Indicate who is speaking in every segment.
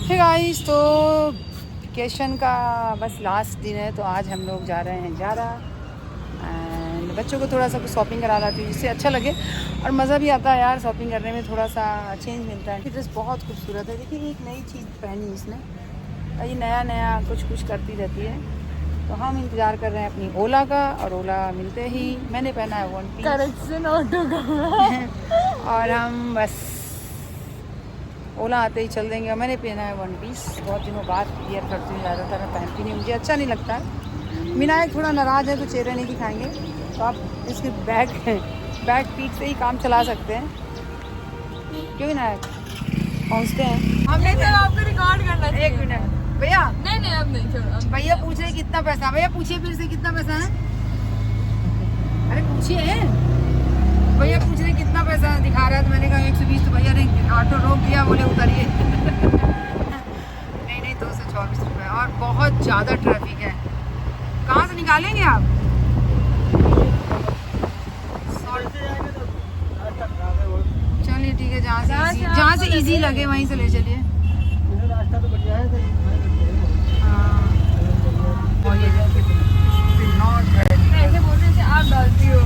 Speaker 1: Hey guys, तो vacation का बस लास्ट दिन है, तो आज हम लोग जा रहे हैं जारा एंड बच्चों को थोड़ा सा कुछ शॉपिंग करा लाती हूँ जिससे अच्छा लगे और मज़ा भी आता है यार। शॉपिंग करने में थोड़ा सा चेंज मिलता है। ड्रेस बहुत खूबसूरत है। देखिए एक नई चीज़ पहनी इसने, ये नया नया कुछ करती रहती है। तो हम इंतज़ार कर रहे हैं अपनी ओला का और ओला मिलते ही मैंने पहना है वन पीस
Speaker 2: करेक्शन ऑटो का
Speaker 1: और हम बस ओला आते ही चल देंगे। और मैंने पहना है वन पीस, बहुत दिनों बाद वियर करती हूँ, ज़्यादातर मैं पहनती नहीं, मुझे अच्छा नहीं लगता है। विनायक थोड़ा नाराज़ है तो चेहरे नहीं दिखाएंगे, तो आप इसके बैक पीठ से ही काम चला सकते हैं। क्यों विनायक? पहुँचते हैं।
Speaker 2: हमने तो आपको रिकॉर्ड करना चाहिए।
Speaker 1: एक मिनट भैया,
Speaker 2: नहीं अब नहीं, छोड़ो।
Speaker 1: भैया पूछ रहे कितना पैसा। भैया पूछिए फिर से कितना पैसा है। अरे पूछिए, भैया पूछ रहे कितना पैसा दिखा रहा है। तो मैंने कहा 120। तो भैया ने ऑटो रोक दिया, बोले उतरिए नहीं 224 रुपये और बहुत ज़्यादा ट्रैफिक है। कहाँ से निकालेंगे आप? चलिए ठीक है, जहाँ से इजी लगे वहीं से ले चलिए।
Speaker 3: रास्ता तो बढ़िया है।
Speaker 2: ऐसे बोल रहे थे आप डालती हो।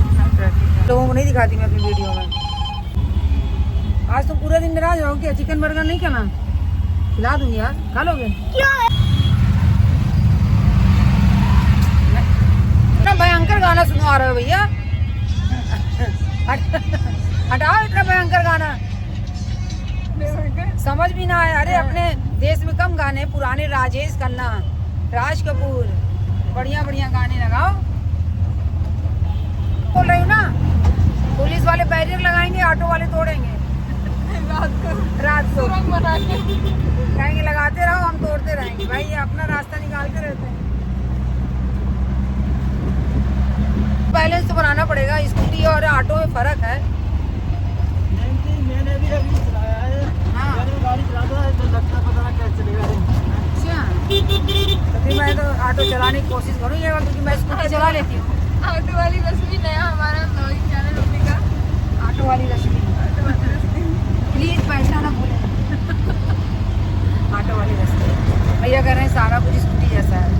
Speaker 1: लोगों को नहीं दिखाती मैं अपनी वीडियो में। आज तो पूरा दिन नाराज रहो क्या? चिकन बर्गर नहीं खाना? खिला दूंगी यार, खा लोगे? इतना भयंकर गाना सुनवा रहे हो भैया हटाओ इतना भयंकर गाना, समझ भी ना आए। अरे अपने देश में कम गाने, पुराने राजेश खन्ना, राज कपूर, बढ़िया बढ़िया गाने लगाओ। बोल रही हूँ ना, पुलिस वाले बैरियर लगाएंगे, ऑटो वाले तोड़ेंगे रात को कहेंगे लगाते रहो, हम तोड़ते रहेंगे। भाई ये अपना रास्ता निकालते रहते हैं। बैलेंस तो बनाना पड़ेगा, स्कूटी और ऑटो में फर्क है।
Speaker 3: मैंने भी अभी चलाया है।
Speaker 1: हाँ।
Speaker 3: गाड़ी चलाता है तो लगता पता कैसे चलेगा।
Speaker 1: अच्छा, तो फिर मैं तो ऑटो चलाने की कोशिश करूँगी क्योंकि मैं स्कूटी चला लेती हूँ।
Speaker 2: ऑटो वाली रश्मि नया हमारा ब्लॉगिंग चैनल होने का।
Speaker 1: ऑटो वाली रश्मि प्लीज पैसा ना भूलें ऑटो वाली रश्मि भैया कह रहे हैं सारा कुछ स्कूटी जैसा है।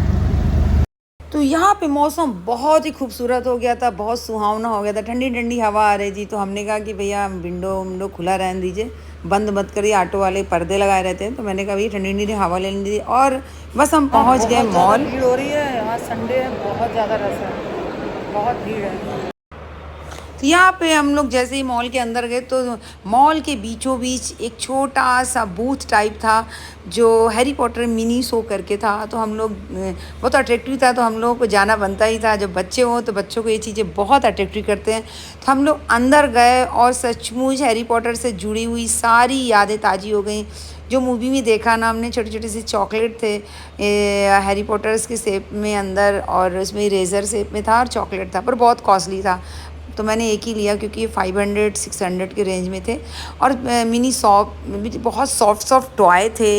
Speaker 1: तो यहाँ पे मौसम बहुत ही खूबसूरत हो गया था, बहुत सुहावना हो गया था, ठंडी ठंडी हवा आ रही थी। तो हमने कहा कि भैया विंडो खुला रहने दीजिए, बंद मत करिए। ऑटो वाले पर्दे लगाए रहते हैं। तो मैंने कहा भैया ठंडी ठंडी हवा लेने दीजिए। और बस हम पहुँच गए मॉल। भीड़ हो रही है, आज संडे है, बहुत ज़्यादा रश है, बहुत भीड़ है। तो यहाँ पे हम लोग जैसे ही मॉल के अंदर गए तो मॉल के बीचों बीच एक छोटा सा बूथ टाइप था जो हैरी पॉटर मिनी शो करके था। तो हम लोग बहुत अट्रैक्टिव था, तो हम लोगों को जाना बनता ही था। जब बच्चे हों तो बच्चों को ये चीज़ें बहुत अट्रैक्टिव करते हैं। तो हम लोग अंदर गए और सचमुच हैरी पॉटर से जुड़ी हुई सारी यादें ताज़ी हो गई। जो मूवी में देखा ना हमने, छोटे छोटे से चॉकलेट थे हैरी पॉटर्स के शेप में अंदर, और उसमें इरेज़र शेप में था और चॉकलेट था, पर बहुत कॉस्टली था। तो मैंने एक ही लिया क्योंकि ये 500-600 के रेंज में थे। और मिनी शॉप में बहुत सॉफ्ट टॉय थे,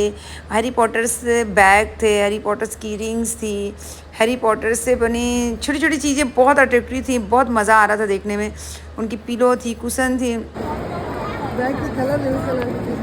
Speaker 1: हैरी पॉटर से बैग थे, हैरी पॉटर्स की रिंग्स थी, हैरी पॉटर से बनी छोटी छोटी चीज़ें बहुत अट्रैक्टिव थी। बहुत मज़ा आ रहा था देखने में। उनकी पिलो थी, कुशन थी।
Speaker 3: बैग की कलर यही कलर की थी।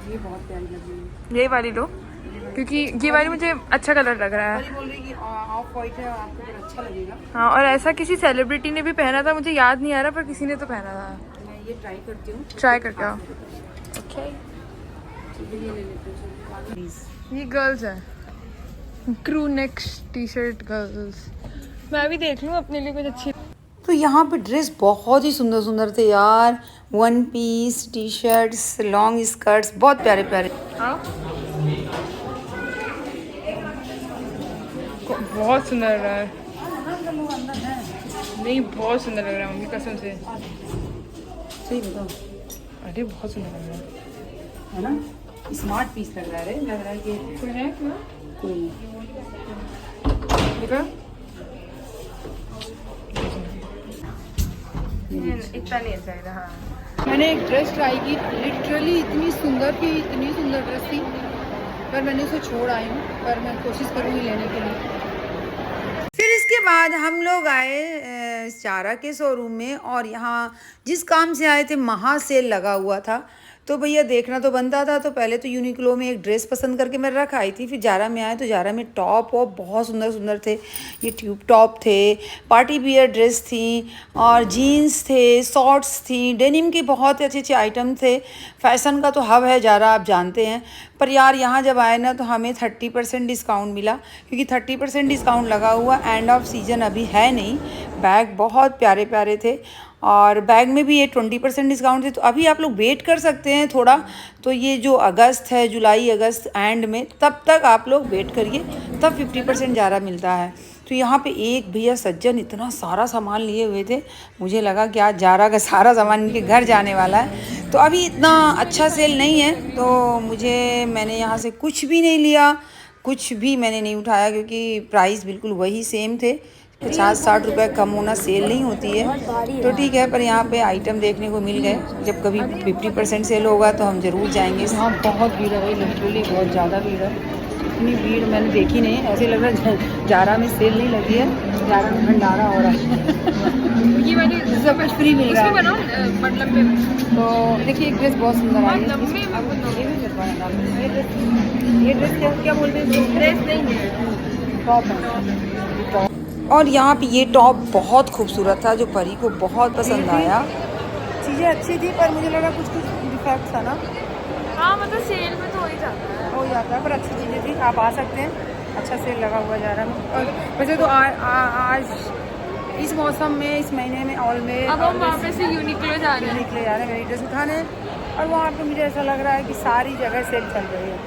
Speaker 1: ये बहुत प्यारी लगी।
Speaker 2: ये वाली लो, क्योंकि ये वाली मुझे अच्छा कलर लग रहा है।
Speaker 1: बोल रही कि ऑफ वाइट है, आपको फिर अच्छा लगेगा।
Speaker 2: हाँ, और ऐसा किसी सेलिब्रिटी ने भी पहना था, मुझे याद नहीं आ रहा, पर किसी ने तो पहना था।
Speaker 1: मैं ये ट्राई करती हूँ।
Speaker 2: ट्राई करके आओ। ओके,
Speaker 1: ये ले लेते हैं प्लीज़।
Speaker 2: ये गर्ल्स है, crew neck T shirt girls. मैं भी देख लूँ अपने लिए कुछ अच्छी।
Speaker 1: तो यहाँ पे ड्रेस बहुत ही सुंदर सुंदर थे यार। One piece, T shirts, long skirts, बहुत प्यारे प्यारे।
Speaker 2: बहुत सुंदर लग रहा है। नहीं, बहुत सुंदर लग रहा है मम्मी, कसम से।
Speaker 1: सही बताओ,
Speaker 2: अरे बहुत सुंदर लग रहा है।
Speaker 1: है ना? स्मार्ट पीस लग रहा है। लग रहा है कि
Speaker 2: कोई है क्या?
Speaker 1: कोई
Speaker 2: देखा, इतना नहीं अच्छा है। हाँ,
Speaker 1: मैंने एक ड्रेस ट्राई की, लिटरली इतनी सुंदर थी, इतनी सुंदर ड्रेस थी, पर मैंने उसे छोड़ आई हूँ, पर मैं कोशिश करूँगी लेने के लिए। फिर इसके बाद हम लोग आए चारा के शोरूम में, और यहाँ जिस काम से आए थे महा सेल लगा हुआ था, तो भैया देखना तो बनता था। तो पहले तो यूनिक्लो में एक ड्रेस पसंद करके मैं रख आई थी, फिर जारा में आए तो जारा में टॉप वॉप बहुत सुंदर सुंदर थे। ये ट्यूब टॉप थे, पार्टी वियर ड्रेस थी, और जीन्स थे, शॉर्ट्स थी, डेनिम के बहुत अच्छे अच्छे आइटम थे। फ़ैशन का तो हब है जारा, आप जानते हैं। पर यार यहाँ जब आए ना तो हमें 30% डिस्काउंट मिला, क्योंकि 30% डिस्काउंट लगा हुआ, एंड ऑफ सीज़न अभी है नहीं। बैग बहुत प्यारे प्यारे थे, और बैग में भी ये 20% डिस्काउंट थे। तो अभी आप लोग वेट कर सकते हैं थोड़ा, तो ये जो अगस्त है, जुलाई अगस्त एंड में, तब तक आप लोग वेट करिए, तब 50% ज़्यादा मिलता है। तो यहाँ पे एक भैया सज्जन इतना सारा सामान लिए हुए थे, मुझे लगा कि आज जारा का सारा सामान इनके घर जाने वाला है। तो अभी इतना अच्छा सेल नहीं है, तो मैंने यहाँ से कुछ भी नहीं लिया, कुछ भी मैंने नहीं उठाया, क्योंकि प्राइस बिल्कुल वही सेम थे। 50-60 रुपये कम होना सेल नहीं होती है, तो ठीक है। पर यहाँ पे आइटम देखने को मिल गए, जब कभी 50% सेल होगा तो हम ज़रूर जाएंगे। यहाँ बहुत भीड़ है भाई, लिटरली बहुत ज़्यादा भीड़ है। इतनी भीड़ मैंने देखी नहीं, ऐसे लग रहा है जारा में सेल नहीं लगी है, जारा में भंडारा हो रहा है।
Speaker 2: ये वाली
Speaker 1: सब कुछ फ्री मिल रहा है।
Speaker 2: मतलब में
Speaker 1: तो देखिए एक ड्रेस बहुत सुंदर आई है। ये ड्रेस क्या बोलते हैं,
Speaker 2: ड्रेस नहीं है,
Speaker 1: टॉप है। और यहाँ पे ये टॉप बहुत खूबसूरत था, जो परी को बहुत पसंद आया। चीज़ें अच्छी थी, पर मुझे लगा कुछ डिफेक्ट था ना।
Speaker 2: हाँ मतलब सेल में तो हो ही जाता है,
Speaker 1: पर अच्छी चीज़ें थी, आप आ सकते हैं, अच्छा सेल लगा हुआ जा रहा है। और वैसे तो आज इस मौसम में, इस महीने में ऑलवेज
Speaker 2: अब हम वहाँ पे से यूनिक्लो जा रहे हैं,
Speaker 1: निकले जा रहे हैं मेरी ड्रेस उठाने, और वहाँ पे मुझे ऐसा लग रहा है कि सारी जगह सेल चल रही है,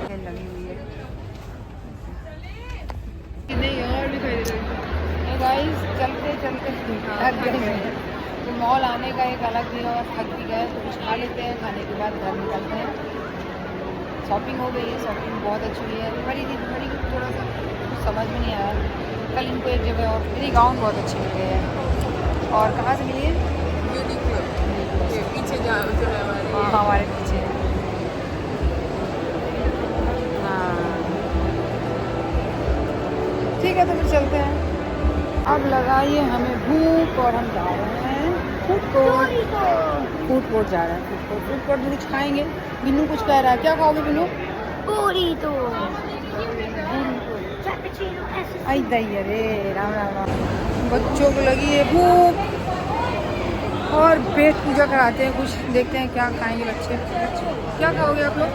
Speaker 1: सेल लगी हुई है।
Speaker 2: नहीं और दिखाई दे रही है।
Speaker 1: गाइस चलते चलते थक गए, तो मॉल आने का एक अलग दिन, और थक भी गए तो कुछ खा लेते हैं, खाने के बाद घर निकलते हैं। शॉपिंग हो गई है, शॉपिंग बहुत अच्छी हुई है। बड़ी थोड़ा सा कुछ समझ में नहीं आया। कल इनको एक जगह और मेरी गाउन बहुत अच्छी मिल गई है। और कहाँ से मिली है?
Speaker 2: यूनिक्लो के पीछे जा
Speaker 1: हाँ हमारे पीछे। हाँ ठीक है, तो फिर चलते हैं। अब लगाइए हमें भूख, और हम जा रहे हैं फूड कोर्ट जा रहे हैं। फूड कोर्ट में कुछ खाएंगे। बिन्नू कुछ कह रहा है, क्या खाओगे बिन्नू?
Speaker 4: पूरी तो
Speaker 1: आई दही, अरे राम राम राम। बच्चों को लगी है भूख, और पेट पूजा कराते हैं, कुछ देखते हैं क्या खाएंगे बच्चे। क्या खाओगे आप लोग?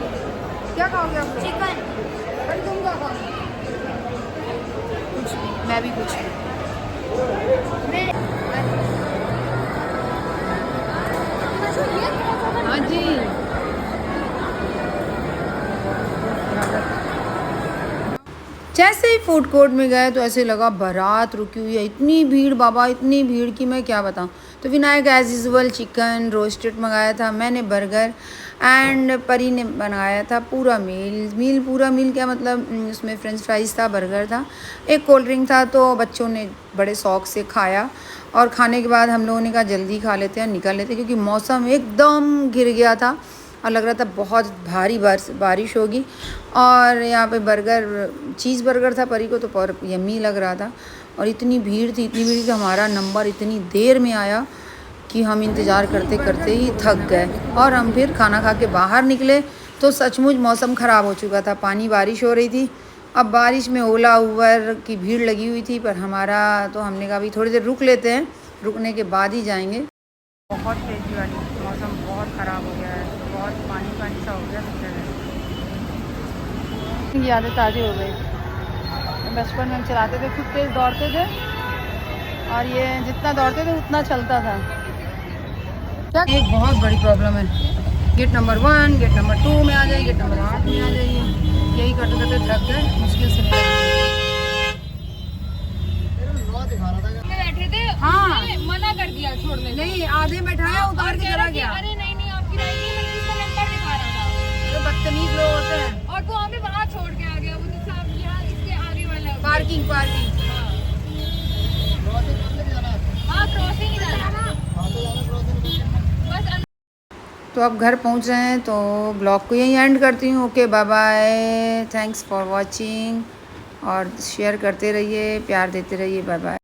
Speaker 1: क्या खाओगे आप लोग?
Speaker 4: चिकन।
Speaker 1: अरे तुम क्या खाओगे? कुछ भी, मैं भी कुछ भी। हाँ जी, जैसे ही फूड कोर्ट में गए तो ऐसे लगा बारात रुकी हुई है। इतनी भीड़ बाबा, इतनी भीड़ कि मैं क्या बताऊं। तो Vinayak as usual chicken roasted मंगाया था, मैंने बर्गर, एंड परी ने बनाया था पूरा पूरा मील क्या मतलब, उसमें फ्रेंच फ्राइज था, बर्गर था, एक कोल्ड ड्रिंक था। तो बच्चों ने बड़े शौक से खाया, और खाने के बाद हम लोगों ने कहा जल्दी खा लेते हैं, निकल लेते हैं, क्योंकि मौसम एकदम गिर गया था और लग रहा था बहुत भारी बारिश होगी। और यहाँ पे बर्गर, चीज़ बर्गर था परी को, तो पर यम्मी लग रहा था। और इतनी भीड़ थी कि हमारा नंबर इतनी देर में आया कि हम इंतज़ार करते करते ही थक गए। और हम फिर खाना खा के बाहर निकले तो सचमुच मौसम ख़राब हो चुका था, पानी बारिश हो रही थी। अब बारिश में ओला उबर की भीड़ लगी हुई थी, पर हमारा तो हमने कहा अभी थोड़ी देर रुक लेते हैं, रुकने के बाद ही जाएंगे। बहुत तेज़ी वाली मौसम बहुत ख़राब हो गया है, बहुत पानी सा हो गया सब जगह। यादें ताज़ी हो गई। बचपन में हम चलाते थे, खूब तेज़ दौड़ते थे, और ये जितना दौड़ते थे उतना चलता था। क्या एक बहुत बड़ी प्रॉब्लम है, गेट नंबर 1, गेट नंबर 2 में आ जाइए, गेट नंबर 8 में आ जाइए, यही करते करते थक गए, मुश्किल से
Speaker 2: बैठे थे,
Speaker 1: हाँ
Speaker 2: मना कर दिया छोड़ने,
Speaker 1: नहीं आधे बैठाया, उतार के चला गया।
Speaker 2: अरे नहीं आपकी राइट नहीं, मैं किसका नंबर दिखा रहा था।
Speaker 1: बदतमीज लोग होते हैं।
Speaker 2: और तो हमें वहाँ छोड़ के आ गया, वो जो साहब यहाँ इसके आगे वाला
Speaker 1: पार्किंग
Speaker 2: हाँ क्रॉसिंग ही जाना।
Speaker 1: तो अब घर पहुंच रहे हैं, तो ब्लॉग को यहीं एंड करती हूँ। Okay, bye bye, thanks for watching, और शेयर करते रहिए, प्यार देते रहिए, बाय बाय।